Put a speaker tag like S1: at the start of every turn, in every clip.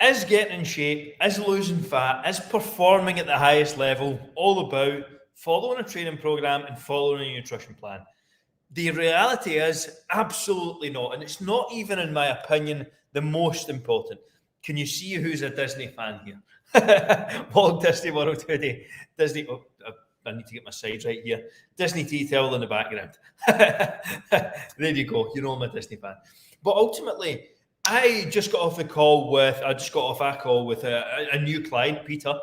S1: Is getting in shape, is losing fat, is performing at the highest level all about following a training program and following a nutrition plan? The reality is absolutely not. And it's not even, in my opinion, the most important. Can you see who's a Disney fan here? Walt Disney World today. Disney. Oh, I need to get my sides right here. Disney tea towel in the background. There you go. You know I'm a Disney fan. But ultimately, I just got off a call with a new client, Peter.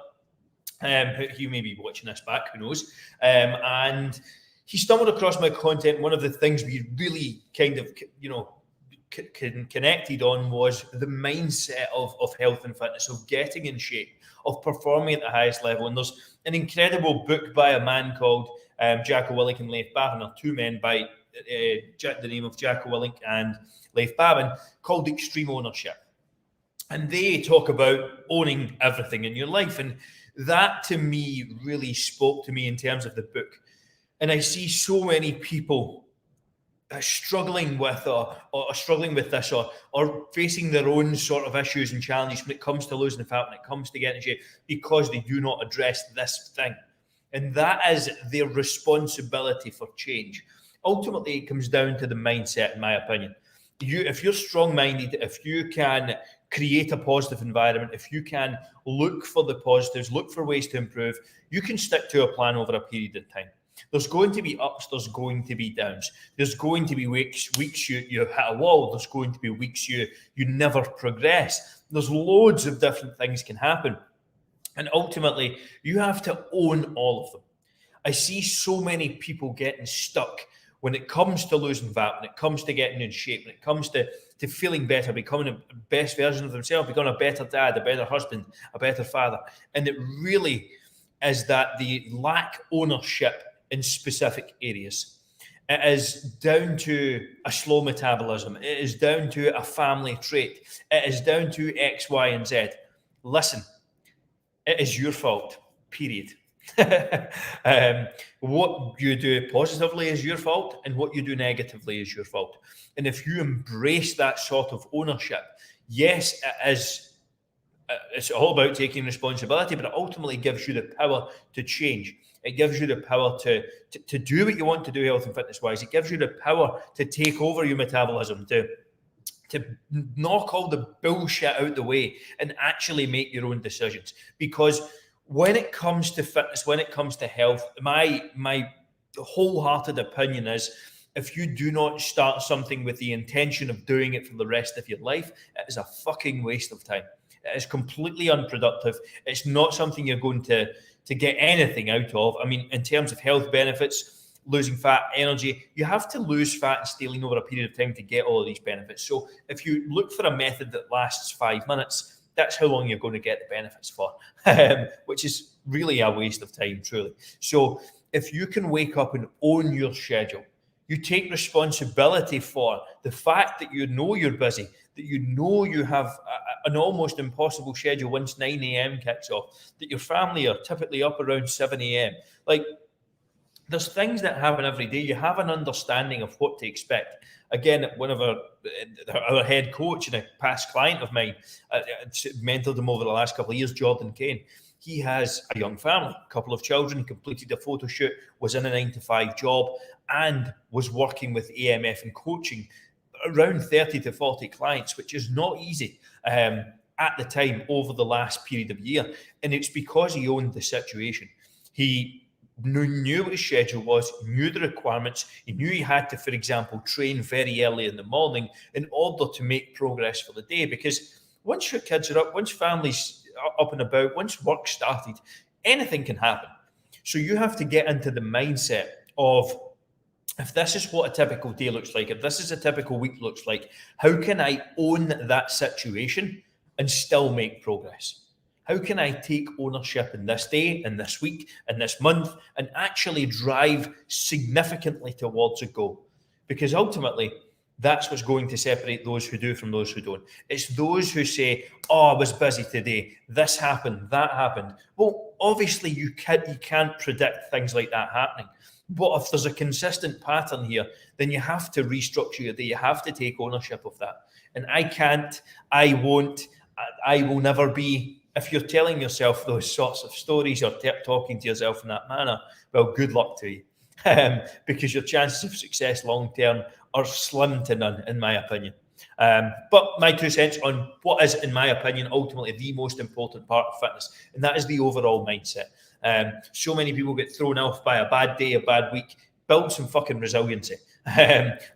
S1: He may be watching this back, who knows? And he stumbled across my content. One of the things we really kind of, connected on was the mindset of health and fitness, of getting in shape, of performing at the highest level. And there's an incredible book by a man called Jocko Willink and Leif Babin, or two men by the name of Jocko Willink and Leif Babin, called Extreme Ownership. And they talk about owning everything in your life. And that, to me, really spoke to me in terms of the book. And I see so many people struggling with this or facing their own sort of issues and challenges when it comes to losing fat, when it comes to getting in shape, because they do not address this thing. And that is their responsibility for change. Ultimately, it comes down to the mindset, in my opinion. If you're strong-minded, if you can create a positive environment, if you can look for the positives, look for ways to improve, you can stick to a plan over a period of time. There's going to be ups, there's going to be downs. There's going to be weeks you hit a wall. There's going to be weeks you never progress. There's loads of different things can happen. And ultimately, you have to own all of them. I see so many people getting stuck when it comes to losing fat, when it comes to getting in shape, when it comes to feeling better, becoming a best version of themselves, becoming a better dad, a better husband, a better father. And it really is that the lack ownership in specific areas. It is down to a slow metabolism. It is down to a family trait. It is down to X, Y, and Z. Listen, it is your fault, period. What you do positively is your fault, and what you do negatively is your fault. And if you embrace that sort of ownership, yes, it is. It's all about taking responsibility, but it ultimately gives you the power to change. It gives you the power to do what you want to do health and fitness wise. It gives you the power to take over your metabolism, to knock all the bullshit out the way and actually make your own decisions. Because when it comes to fitness, when it comes to health, my wholehearted opinion is, if you do not start something with the intention of doing it for the rest of your life, it is a fucking waste of time. It is completely unproductive. It's not something you're going to get anything out of. I mean, in terms of health benefits, losing fat, energy, you have to lose fat and stay lean over a period of time to get all of these benefits. So if you look for a method that lasts 5 minutes, that's how long you're going to get the benefits for, which is really a waste of time, truly. So if you can wake up and own your schedule, you take responsibility for the fact that you know you're busy, that you know you have an almost impossible schedule once 9 a.m. kicks off, that your family are typically up around 7 a.m. Like, there's things that happen every day. You have an understanding of what to expect. Again, one of our head coach and a past client of mine, mentored him over the last couple of years, Jordan Kane. He has a young family, a couple of children. He completed a photo shoot, was in a 9-to-5 job, and was working with AMF and coaching around 30 to 40 clients, which is not easy at the time over the last period of year. And it's because he owned the situation. He knew what his schedule was, knew the requirements. He knew he had to, for example, train very early in the morning in order to make progress for the day. Because once your kids are up, once families are up and about, once work started, anything can happen. So you have to get into the mindset of, if this is what a typical day looks like, if this is a typical week looks like, how can I own that situation and still make progress? How can I take ownership in this day, in this week, in this month, and actually drive significantly towards a goal? Because ultimately, that's what's going to separate those who do from those who don't. It's those who say, oh, I was busy today, this happened, that happened. Well, obviously, you can't predict things like that happening. But if there's a consistent pattern here, then you have to restructure your day. You have to take ownership of that. And I can't, I won't, I will never be, if you're telling yourself those sorts of stories or talking to yourself in that manner, well, good luck to you. Because your chances of success long term are slim to none, in my opinion. But my 2 cents on what is, in my opinion, ultimately the most important part of fitness, and that is the overall mindset. So many people get thrown off by a bad day, a bad week. Build some fucking resiliency.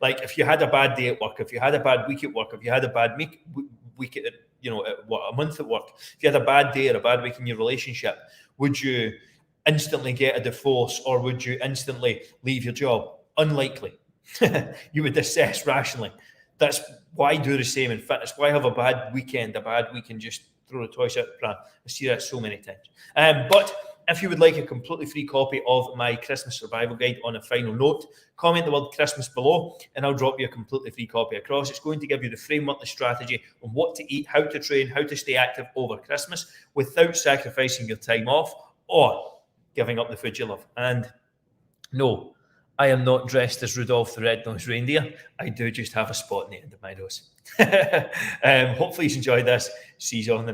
S1: Like if you had a bad day at work, if you had a bad week at work, if you had a bad week at, a month at work, if you had a bad day or a bad week in your relationship, would you instantly get a divorce or would you instantly leave your job? Unlikely. You would assess rationally. That's why do the same in fitness. Why have a bad weekend, just throw the toys out the pram? I see that so many times. But if you would like a completely free copy of my Christmas survival guide on a final note, comment the word Christmas below and I'll drop you a completely free copy across. It's going to give you the framework, the strategy on what to eat, how to train, how to stay active over Christmas without sacrificing your time off or giving up the food you love. And no, I am not dressed as Rudolph the Red-Nosed Reindeer. I do just have a spot in the end of my nose. Hopefully you enjoyed this. See you on the